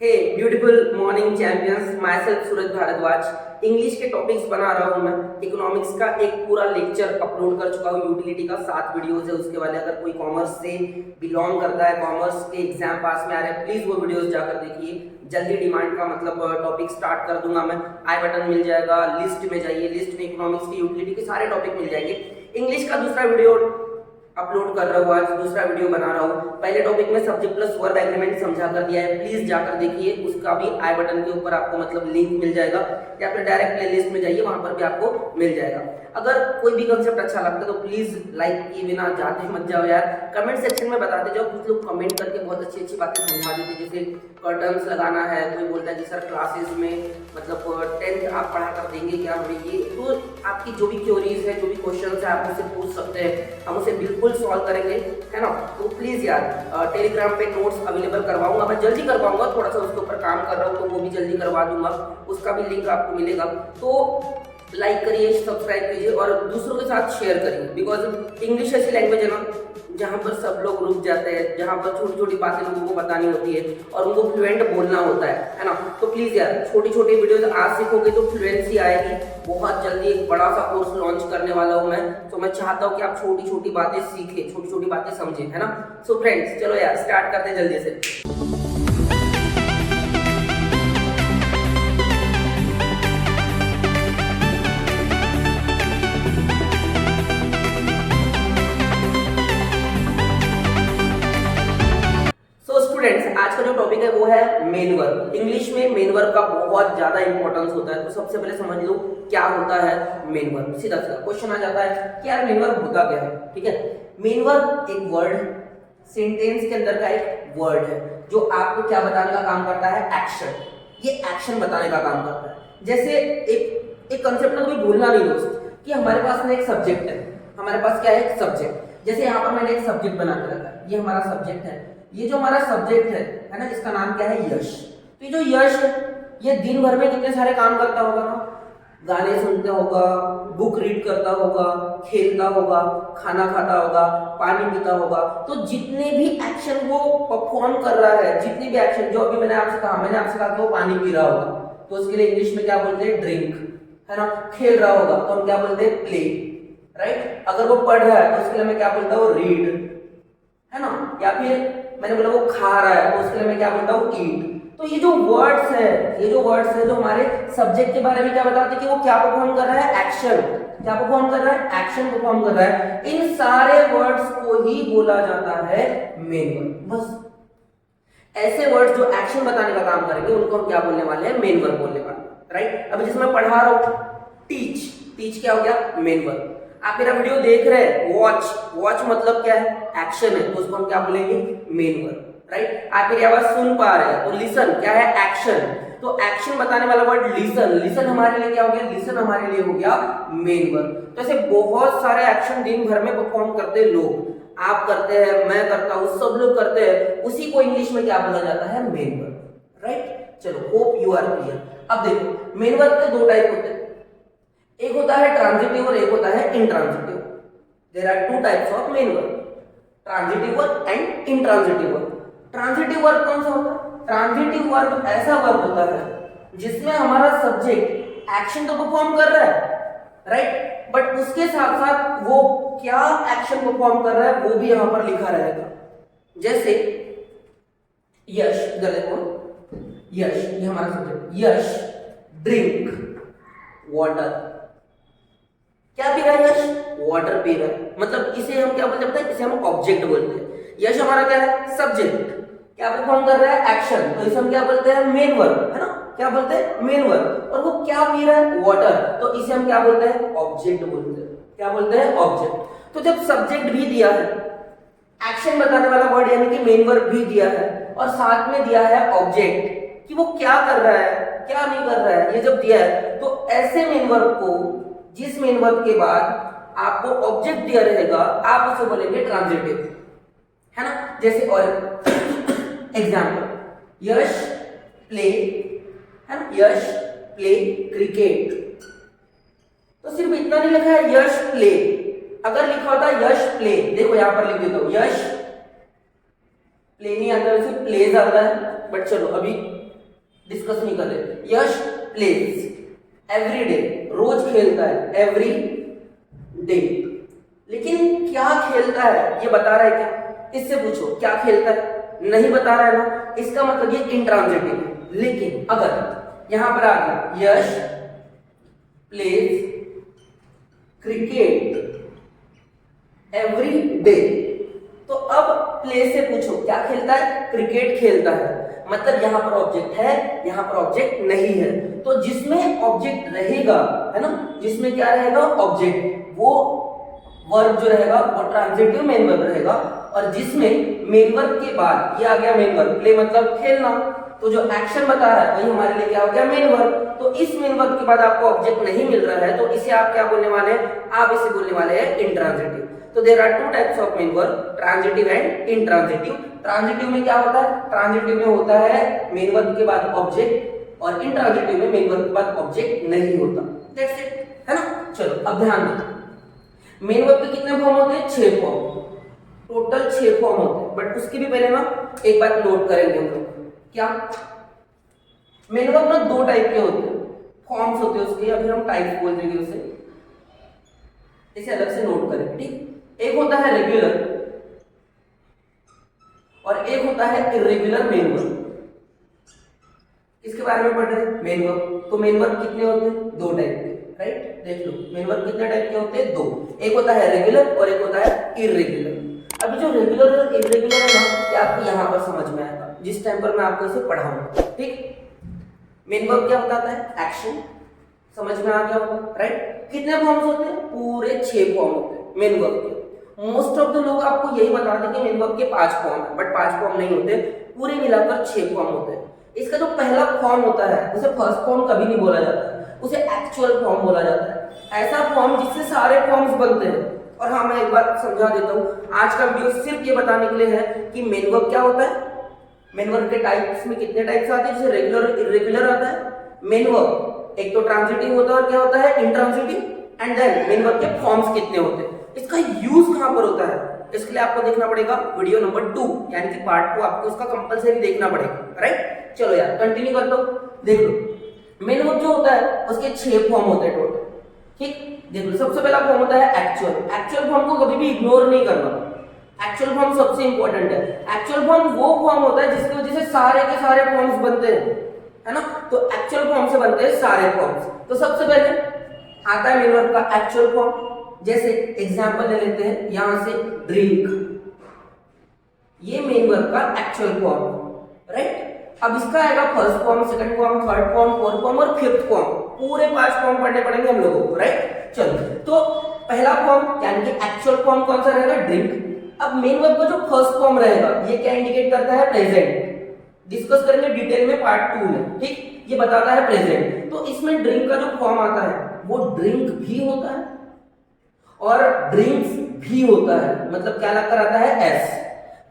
हे beautiful morning champions, myself Suraj Bhardwaj. English के topics बना रहा हूँ मैं। इकोनॉमिक्स का एक पूरा लेक्चर अपलोड कर चुका हूँ। यूटिलिटी का 7 वीडियोस है उसके वाले। अगर कोई कॉमर्स से बिलोंग करता है, कॉमर्स के एग्जाम पास में आ रहे हैं, प्लीज वो वीडियोस जाकर देखिए। जल्दी डिमांड का मतलब टॉपिक स्टार्ट कर दूंगा मैं। आई बटन मिल जाएगा, लिस्ट में जाइए, लिस्ट में इकोनॉमिक्स की यूटिलिटी के सारे टॉपिक मिल जाएंगे। इंग्लिश का दूसरा वीडियो अपलोड कर रहा हूँ, आज दूसरा वीडियो बना रहा हूँ। पहले टॉपिक में सब्जेक्ट प्लस वर्ब एग्रीमेंट समझा कर दिया है, प्लीज जाकर देखिए। उसका भी आई बटन के ऊपर आपको मतलब लिंक मिल जाएगा, या फिर डायरेक्ट प्लेलिस्ट में जाइए, वहां पर भी आपको मिल जाएगा। अगर कोई भी कंसेप्ट अच्छा लगता है तो प्लीज लाइक किए बिना जाते मत जाओ यार। कमेंट सेक्शन में बताते जाओ। कुछ लोग कमेंट करके बहुत अच्छी अच्छी बातें समझा देते, जैसे कर्टन्स लगाना है, कोई बोलता है कि सर क्लासेस में मतलब 10th आप पढ़ा कर देंगे क्या हमें ये। तो आपकी जो भी क्वेरीज है, जो भी क्वेश्चन है, आप मुझसे पूछ सकते हैं, हम उसे बिल्कुल सॉल्व करेंगे, है ना। तो प्लीज यार टेलीग्राम पे नोट्स अवेलेबल करवाऊंगा मैं, जल्दी करवाऊंगा। थोड़ा सा उसके ऊपर काम कर रहा हूँ तो वो भी जल्दी करवा दूंगा, उसका भी लिंक आपको मिलेगा। तो लाइक करिए, सब्सक्राइब कीजिए और दूसरों के साथ शेयर करिए। बिकॉज इंग्लिश ऐसी लैंग्वेज है ना जहाँ पर सब लोग रुक जाते हैं, जहाँ पर छोटी छोटी बातें लोगों को बतानी होती है और उनको फ्लुएंट बोलना होता है ना। तो प्लीज यार छोटी छोटी वीडियोस आज सीखोगे तो फ्लुएंसी आएगी। बहुत जल्दी एक बड़ा सा कोर्स लॉन्च करने वाला हूँ मैं, तो मैं चाहता हूँ कि आप छोटी छोटी बातें सीखें, छोटी छोटी बातें समझें, है ना। सो फ्रेंड्स चलो यार स्टार्ट करते हैं जल्दी से। स्टूडेंट्स आज का जो टॉपिक है वो है मेन वर्ब। इंग्लिश में मेन वर्ब का बहुत ज्यादा इंपॉर्टेंस होता है। तो सबसे पहले समझ लो क्या होता है मेन वर्ब। सीधा सीधा क्वेश्चन आ जाता है कि यार मेन वर्ब होता क्या है। ठीक है, मेन वर्ब एक वर्ड, सेंटेंस के अंदर का एक वर्ड है जो आपको क्या बताने का काम करता है, एक्शन। ये एक्शन बताने का काम करता है। जैसे एक कंसेप्ट ना कोई भूलना नहीं दोस्त, कि हमारे पास में एक सब्जेक्ट है। हमारे पास क्या है, एक सब्जेक्ट। जैसे यहाँ पर मैंने एक सब्जेक्ट बना के रखा है, ये हमारा सब्जेक्ट है। ये जो हमारा सब्जेक्ट है ना, इसका नाम क्या है, यश। तो ये जो यश है ये दिन भर में कितने सारे काम करता होगा ना। गाने सुनता होगा, बुक रीड करता होगा, खेलता होगा, खाना खाता होगा, पानी पीता होगा। तो जितने भी एक्शन वो परफॉर्म कर रहा है, जितने भी एक्शन, जो अभी मैंने आपसे कहा कि वो पानी पी रहा होगा तो उसके लिए इंग्लिश में क्या बोलते हैं, ड्रिंक, है ना। खेल रहा होगा तो हम क्या बोलते हैं, प्ले, राइट। अगर वो पढ़ रहा है तो उसके लिए मैं क्या बोलता हूँ, रीड, है ना। या फिर मैंने बोला वो खा रहा है तो उसके लिए मैं क्या बोलता हूँ, ईट। तो ये जो वर्ड्स है जो हमारे सब्जेक्ट के बारे में क्या बताते हैं कि वो क्या परफॉर्म कर रहा है, एक्शन। क्या परफॉर्म कर रहा है, एक्शन परफॉर्म कर रहा है। इन सारे वर्ड्स को ही बोला जाता है मेन वर्ब। बस ऐसे वर्ड्स जो एक्शन बताने का काम करेंगे उनको हम क्या बोलने वाले हैं, मेन वर्ब बोलने वाले हैं, राइट। अभी जैसे मैं पढ़ा रहा हूँ, टीच, टीच क्या हो गया, मेन वर्ब। आप मेरा वीडियो देख रहे हैं, वॉच, वॉच मतलब क्या है, एक्शन है, तो उसको हम क्या बोलेंगे, मेन वर्ब, राइट। आप मेरी आवाज सुन पा रहे हैं तो लिसन क्या है, एक्शन। तो एक्शन बताने वाला वर्ड लिसन, लिसन हमारे लिए क्या हो गया, लिसन हमारे लिए हो गया मेन वर्ब। तो ऐसे बहुत सारे एक्शन दिन भर में परफॉर्म करते लोग, आप करते हैं, मैं करता हूं, सब लोग करते हैं, उसी को इंग्लिश में क्या बोला जाता है, मेन वर्ब, राइट। चलो होप यू आर क्लियर। अब देखो मेन वर्ब के दो टाइप होते हैं, एक होता है ट्रांजिटिव और एक होता है intransitive. There are two types of main verb, transitive verb and intransitive verb. Transitive verb कौन सा होता है, ट्रांजिटिव वर्ब ऐसा वर्ब होता है जिसमें हमारा सब्जेक्ट एक्शन तो परफॉर्म कर रहा है, राइट, बट उसके साथ साथ वो क्या एक्शन परफॉर्म कर रहा है वो भी यहां पर लिखा रहेगा। जैसे यश, इधर देखो, यश ये हमारा सब्जेक्ट, यश ड्रिंक वाटर। क्या पी रहा है यश, वाटर पी रहा है। मतलब इसे हम क्या बोलते हैं, इसे हम ऑब्जेक्ट बोलते हैं। यश हमारा क्या है, सब्जेक्ट, क्या परफॉर्म कर रहा है, एक्शन, तो इसे हम क्या बोलते हैं, मेन वर्ब, है ना। क्या बोलते हैं, मेन वर्ब। और वो क्या पी रहा है, वाटर, तो इसे हम क्या बोलते हैं, ऑब्जेक्ट बोलते हैं। क्या बोलते हैं, ऑब्जेक्ट। तो जब सब्जेक्ट भी दिया है, एक्शन बताने वाला वर्ड यानी कि मेन वर्ब भी दिया है, और साथ में दिया है ऑब्जेक्ट कि वो क्या कर रहा है क्या नहीं कर रहा है, ये जब दिया है तो ऐसे मेन वर्ब को, जिस मेन वर्ब के बाद आपको ऑब्जेक्ट दिया रहेगा, आप उसे बोलेंगे ट्रांजिटिव, है ना। जैसे और एग्जाम्पल, यश प्ले, है ना, यश प्ले क्रिकेट। तो सिर्फ इतना नहीं लिखा है यश प्ले, अगर लिखा होता यश प्ले, देखो यहां पर लिख देता हूं, यश प्ले नहीं आता वैसे प्लेज आता है, बट चलो अभी डिस्कस नहीं कर रहे। यश प्लेज एवरी डे, रोज खेलता है, एवरी डे। लेकिन क्या खेलता है ये बता रहा है क्या? इससे पूछो क्या खेलता है, नहीं बता रहा है ना, इसका मतलब ये इंट्रांजिटिव है। लेकिन अगर यहां पर आ गया यश प्लेज क्रिकेट एवरी डे, तो अब प्ले से पूछो क्या खेलता है, क्रिकेट खेलता है। मतलब यहां पर ऑब्जेक्ट है, यहां पर ऑब्जेक्ट नहीं है। तो जिसमें ऑब्जेक्ट रहेगा, है ना, जिसमें क्या रहेगा ऑब्जेक्ट, वो वर्ब जो रहेगा वो ट्रांजिटिव मेन वर्ब रहेगा। और जिसमें मेन वर्ब के बाद ये आ गया मेन वर्ब, प्ले मतलब खेलना, तो जो एक्शन बता रहा है वही हमारे लिए क्या हो गया मेन वर्ब। तो इस मेन वर्ब के बाद आपको ऑब्जेक्ट नहीं मिल रहा है, तो इसे आप क्या बोलने वाले हैं, आप इसे बोलने वाले हैं इंट्रांजिटिव। तो there are two types of main verb, transitive and intransitive. Transitive में क्या होता है, ट्रांजिटिव में होता है मेन वर्ब के बाद ऑब्जेक्ट, और इंट्रांजिटिव में मेन वर्ब के बाद ऑब्जेक्ट नहीं होता। दैट्स इट, है ना। चलो अब ध्यान दो, मेन वर्ब के कितने फॉर्म होते हैं, 6 फॉर्म, टोटल 6 फॉर्म होते हैं। बट उसके भी पहले ना एक बात नोट करेंगे हम लोग, क्या मेन वर्ब ना 2 टाइप के होते हैं, फॉर्म्स होते हैं उसके, या फिर हम टाइप्स बोल देंगे उसे, इसे अलग से नोट करें, ठीक। एक होता है रेगुलर और एक होता है इर्रेगुलर मेन वर्ब। इसके बारे में पढ़ रहे हैं मेन वर्ब। तो मेन वर्ब कितने होते हैं, 2 टाइप के, राइट। देख लो मेन वर्ब कितने टाइप के होते हैं, 2। एक होता है रेगुलर और एक होता है इर्रेगुलर। अभी जो रेगुलर और इर्रेगुलर है ना, ये आपको यहाँ पर समझ में आएगा जिस टाइम पर मैं आपको इसे पढ़ाऊंगा, ठीक। मेन वर्ब क्या बताता है, एक्शन, समझ में आ गया होगा, राइट। कितने फॉर्म्स होते हैं, पूरे 6 फॉर्म होते हैं मेन वर्ब के। मोस्ट ऑफ द लोग आपको यही बताते हैं कि मेन वर्ब के 5 फॉर्म है, बट 5 फॉर्म नहीं होते, पूरे मिलाकर 6 फॉर्म होते हैं। इसका जो पहला फॉर्म होता है उसे फर्स्ट फॉर्म कभी नहीं बोला जाता है, उसे एक्चुअल फॉर्म बोला जाता है। ऐसा फॉर्म जिससे सारे फॉर्म्स बनते हैं। और हाँ, मैं एक बात समझा देता हूँ, आज का वीडियो सिर्फ ये बताने के लिए है कि मेन वर्ब क्या होता है, मेन वर्ब के टाइप्स में कितने टाइप्स आते हैं, जैसे रेगुलर और इर्रेगुलर आता है। मेन वर्ब एक तो ट्रांजिटिव होता है और क्या होता है intransitive, and then main verb के फॉर्म्स कितने होते हैं, इसका यूज कहां पर होता है, इसके लिए आपको देखना पड़ेगा वीडियो नंबर 2, यानी कि पार्ट 2 आपको उसका कंपलसरी देखना पड़ेगा, राइट। चलो यार कंटिन्यू कर लो। देख लो मेन वर्ब जो होता है उसके 6 फॉर्म होते हैं टोटल, ठीक। देख लो सबसे पहला फॉर्म होता है एक्चुअल। एक्चुअल फॉर्म को कभी भी इग्नोर नहीं करना, एक्चुअल फॉर्म सबसे इंपॉर्टेंट है। एक्चुअल फॉर्म वो फॉर्म होता है जिसकी वजह से सारे के सारे फॉर्म्स बनते हैं, है ना। तो एक्चुअल फॉर्म से बनते हैं सारे फॉर्म्स। तो सबसे पहले आता है मेन वर्ब का एक्चुअल फॉर्म। जैसे एग्जांपल ले लेते हैं यहां से, ड्रिंक, ये मेन वर्ब का एक्चुअल फॉर्म, राइट। अब इसका आएगा first form, second form, third form, fourth form और फिफ्थ फॉर्म, पूरे 5 फॉर्म पढ़ने पड़ेंगे हम लोगों को, राइट। चलो तो पहला फॉर्म यानी कि एक्चुअल फॉर्म कौन सा रहेगा, ड्रिंक। अब मेन वर्ब का जो फर्स्ट फॉर्म रहेगा ये क्या इंडिकेट करता है, प्रेजेंट। डिस्कस करेंगे डिटेल में पार्ट 2 में, ठीक। ये बताता है प्रेजेंट। तो इसमें ड्रिंक का जो फॉर्म आता है वो ड्रिंक भी होता है और ड्रिंक्स भी होता है। मतलब क्या लगकर आता है, एस।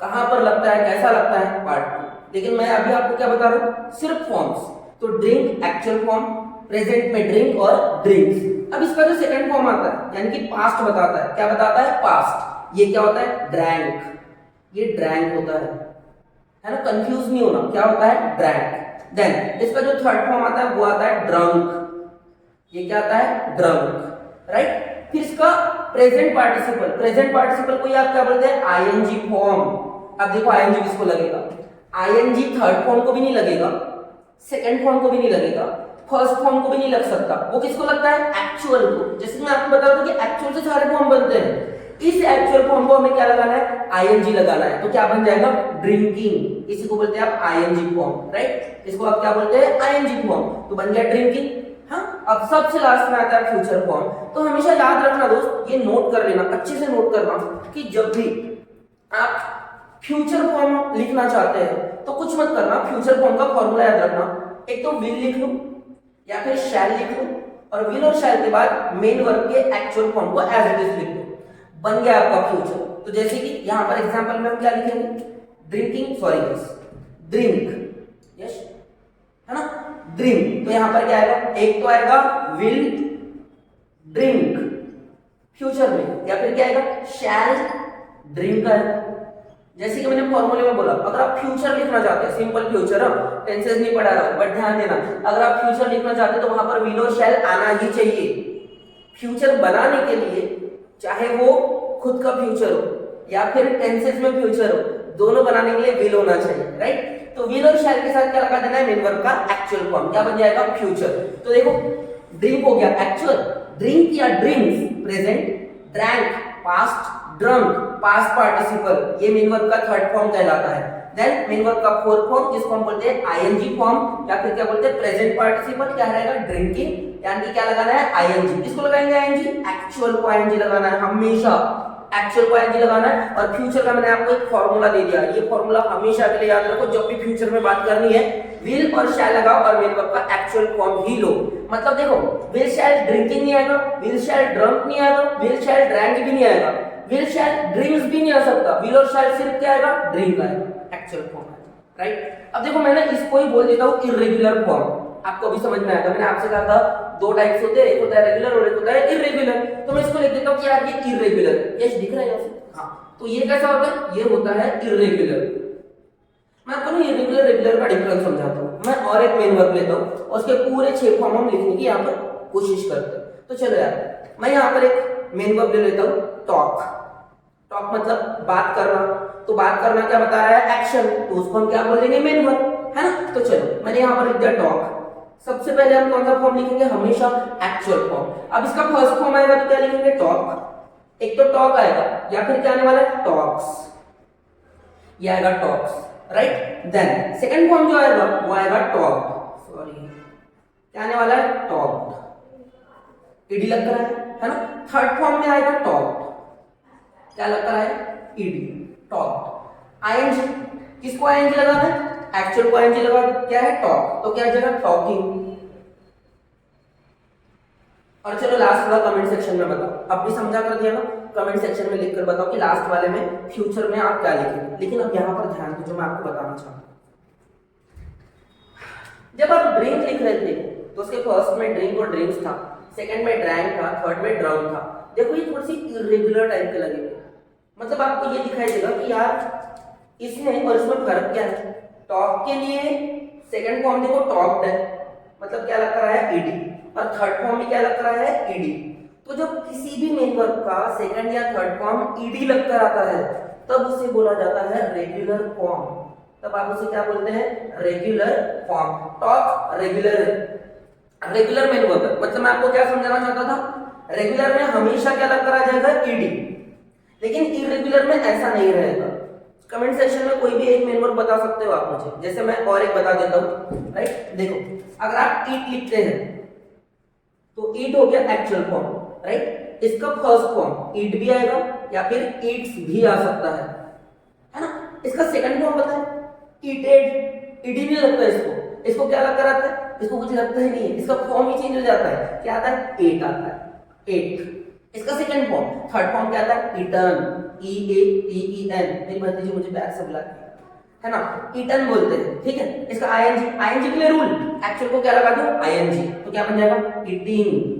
कहां पर लगता है, कैसा लगता है, पार्ट 2। लेकिन मैं अभी आपको क्या बता रहा हूं, सिर्फ फॉर्म्स। तो ड्रिंक एक्चुअल फॉर्म, प्रेजेंट में ड्रिंक और ड्रिंक्स। अब इसका जो सेकंड फॉर्म आता है यानी कि पास्ट बताता है, क्या बताता है, पास्ट। ये क्या होता है, ड्रैंक, ये ड्रैंक होता है ना, कंफ्यूज नहीं होना, क्या होता है, ड्रैंक। देन इसका जो थर्ड फॉर्म आता है वो आता है ड्रंक, ये क्या आता है, ड्रंक, राइट। फिर इसका प्रेजेंट पार्टिसिपल, प्रेजेंट पार्टिसिपल को आप क्या बोलते हैं, आईएनजी फॉर्म। अब देखो आईएनजी किसको लगेगा, आईएनजी थर्ड फॉर्म को भी नहीं लगेगा, सेकंड फॉर्म को भी नहीं लगेगा, फर्स्ट फॉर्म को भी नहीं लग सकता। वो किसको लगता है, एक्चुअल को। जैसे मैं आपको बता दूं कि एक्चुअल से सारे फॉर्म बनते हैं, इस एक्चुअल फॉर्म को हमें क्या लगाना है, आईएनजी लगाना है। तो क्या बन जाएगा, ड्रिंकिंग। इसी को बोलते हैं आप आईएनजी फॉर्म, राइट। इसको आप क्या बोलते हैं, आईएनजी फॉर्म। तो बन गया ड्रिंकिंग। हाँ, अब सबसे लास्ट में आता है फ्यूचर फॉर्म। तो हमेशा याद रखना दोस्त, ये नोट कर लेना, अच्छे से नोट करना कि जब भी आप फ्यूचर फॉर्म लिखना चाहते हैं तो कुछ मत करना, फ्यूचर फॉर्म का फॉर्मूला याद रखना। एक तो विल लिख लो या फिर शैल लिख लो, और विल और शैल के बाद मेन वर्ब के एक्चुअल फॉर्म को एज इट इज लिख लो, बन गया आपका फ्यूचर। तो जैसे कि यहां पर एग्जांपल में हम क्या लिखेंगे, ड्रिंकिंग, सॉरी ड्रिंक, यस, है ना, ड्रिंक। तो यहां पर क्या आएगा, एक तो आएगा विल ड्रिंक फ्यूचर में, या फिर क्या आएगा, शैल ड्रिंक आएगा, जैसे कि मैंने फॉर्मूले में बोला, अगर आप फ्यूचर लिखना चाहते हैं, सिंपल फ्यूचर, टेंसेस नहीं पढ़ा रहा हूं, बट ध्यान देना, अगर आप फ्यूचर लिखना चाहते हैं तो वहां पर विल और शैल आना ही चाहिए। फ्यूचर बनाने के लिए चाहे वो खुद का फ्यूचर हो या फिर टेंसेस में फ्यूचर हो, दोनों बनाने के लिए विल होना चाहिए, राइट। तो विल और शैल के साथ क्या लगा देना है, मेन वर्ब का एक्चुअल फॉर्म, क्या बन जाएगा, फ्यूचर। तो देखो ड्रिंक हो गया एक्चुअल, ड्रिंक या drinks present, drank past, drunk past participle, ये मेन वर्ब का थर्ड फॉर्म कहलाता है। देन मेन वर्ब का फोर्थ फॉर्म जिसको हम बोलते हैं आईएनजी फॉर्म या फिर क्या बोलते हैं प्रेजेंट पार्टिसिपल, क्या रहेगा, ड्रिंकिंग, यानी कि क्या लगाना है, आईएनजी। किसको लगाएंगे आईएनजी, एक्चुअल को आईएनजी लगाना है, हमेशा एक्चुअल को आईएनजी लगाना है। और फ्यूचर का मैंने आपको एक फार्मूला दे दिया, ये फार्मूला हमेशा के लिए याद रखो, जब भी फ्यूचर में बात करनी है विल और शैल लगाओ और मेन वर्ब का एक्चुअल फॉर्म ही लो। मतलब देखो विल शैल ड्रिंकिंग नहीं आएगा, विल शैल ड्रंक नहीं आएगा, विल शैल ड्रैंक भी नहीं आएगा, विल शैल ड्रिंक्स भी नहीं आ सकता, विल और शैल सिर्फ क्या आएगा, ड्रिंक आएगा, एक्चुअल फॉर्म है, राइट। अब देखो मैंने इसको ही बोल देता हूं इर्रेगुलर फॉर्म, आपको अभी समझ में आया था, मैंने आपसे कहा था दो टाइप्स होते हैं, एक होता है रेगुलर और एक होता है इर्रेगुलर। तो मैं इसको लिख देता हूं कि यार ये इर्रेगुलर है, यस दिख रहा है यहां से, हाँ, तो ये कैसा होता है, ये होता है इर्रेगुलर। मैं आपको ना इर्रेगुलर रेगुलर का डिफरेंस समझाता हूं। मैं और एक मेन वर्ब लेता हूं और उसके पूरे 6 फॉर्म हम लिखने की यहां पर कोशिश करते हैं। तो चलो यार मैं यहां पर एक मेन वर्ब ले लेता हूं, टॉक। टॉक मतलब बात करना, तो बात करना क्या बता रहा है, एक्शन, तो उसको हम क्या बोल देंगे, मेन वर्ब, है ना। तो चलो मैंने यहां पर लिख दिया टॉक। सबसे पहले हम कौन सा फॉर्म लिखेंगे, हमेशा एक्चुअल फॉर्म। अब इसका फर्स्ट फॉर्म आएगा तो क्या लिखेंगे, टॉक। एक तो टॉक आएगा या फिर क्या आने वाला है, टॉक्स, ये आएगा talks, right. Then second form जो आएगा वो आएगा टॉक्ड, सॉरी क्या आने वाला है, टॉक्ड, ईडी लग रहा है ना। थर्ड फॉर्म में आएगा टॉक्ड, क्या लग रहा है, ईडी, टॉक्ड। आईएनजी, किसको आईएनजी लगाना है, एक्चुअल को आईएनजी लगा, क्या है, टॉक, तो क्या आ जाएगा, टॉकिंग। और चलो लास्ट वाला कमेंट सेक्शन में बताओ, अब भी समझा कर दिया ना, कमेंट सेक्शन में लिखकर बताओ कि लास्ट वाले में फ्यूचर में आप क्या लिखेंगे। लेकिन अब यहां पर ध्यान दो, जो मैं आपको बताना चाहता हूं, जब आप ड्रिंक लिख रहे थे तो उसके फर्स्ट में ड्रिंक और ड्रिंक्स था, सेकंड में ड्रैंक था, थर्ड में ड्रंक था। देखो ये थोड़ी सी इर्रेगुलर टाइप के लगेंगे, मतलब आपको ये दिखाई देगा कि यार इसमें और इसमें फर्क क्या है। टॉक के लिए सेकंड फॉर्म देखो टॉक्ड है, मतलब क्या लग रहा है, ईडी, और थर्ड फॉर्म में क्या लग रहा है, ईडी। तो जब किसी भी मेन वर्ब का सेकंड या थर्ड फॉर्म ईडी लगकर आता है तब उसे बोला जाता है रेगुलर फॉर्म, तब आप उसे क्या बोलते हैं, regular form. Talk regular, regular main verb है, मतलब मैं आपको क्या समझाना चाहता था, रेगुलर में हमेशा क्या लगकर आ जाएगा, ईडी, लेकिन इरेगुलर में ऐसा नहीं रहेगा। कमेंट सेक्शन में कोई भी एक मेन वर्ब बता सकते हो आप मुझे, जैसे मैं और एक बता देता हूं, राइट। देखो अगर आप ईट लिखते हैं तो ईट हो गया एक्चुअल फॉर्म, राइट। इसका फर्स्ट फॉर्म ईट भी आएगा या फिर ईट्स भी आ सकता है ना। इसका सेकंड फॉर्म पता है, ईटेड, ईडी नहीं लगता इसको, इसको क्या लगकर आता है, इसको कुछ लगता ही नहीं है, इसका फॉर्म ही चेंज हो जाता है, क्या आता है, एट आता है, एट। इसका सेकंड फॉर्म, थर्ड फॉर्म क्या आता है, eaten, E A T E N, मेरी भतीजी मुझे बैक से बुलाती है ना, ईटन बोलते हैं, ठीक है। इसका आईएनजी, आईएनजी के लिए रूल, एक्चुअल को क्या लगा दो, आईएनजी, तो क्या बन जाएगा, eating,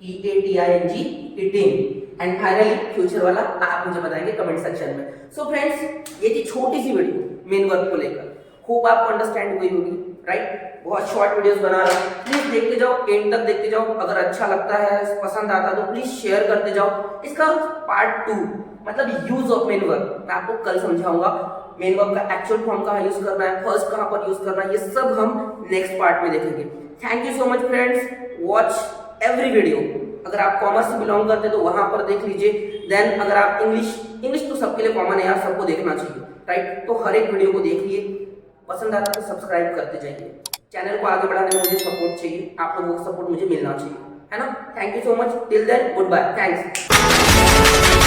E A T I N G, eating. And finally future वाला आप मुझे बताएंगे कमेंट सेक्शन में। सो फ्रेंड्स ये थी छोटी सी वीडियो मेन वर्ब को लेकर, होप आपको अंडरस्टैंड हुई होगी, राइट। बहुत शॉर्ट वीडियोस बना रहा हूं, प्लीज देखते जाओ, एंड तक देखते जाओ। अगर अच्छा लगता है, पसंद आता तो प्लीज शेयर करते जाओ। इसका पार्ट 2 मतलब यूज ऑफ मेन वर्ब मैं आपको कल समझाऊंगा। मेन वर्ब का एक्चुअल फॉर्म कहाँ यूज करना है, फर्स्ट कहाँ पर यूज करना है, ये सब हम नेक्स्ट पार्ट में देखेंगे। Thank you so much friends, watch every video. अगर आप कॉमर्स से बिलोंग करते हैं तो वहां पर देख लीजिए। देन अगर आप इंग्लिश तो सबके लिए कॉमन है यार, सबको देखना चाहिए, राइट। तो हर एक वीडियो को देखिए, पसंद आता तो सब्सक्राइब करते जाइए। चैनल को आगे बढ़ाने में मुझे सपोर्ट चाहिए, आप लोगों का सपोर्ट मुझे मिलना चाहिए, है ना। Thank you so much, till then goodbye, thanks.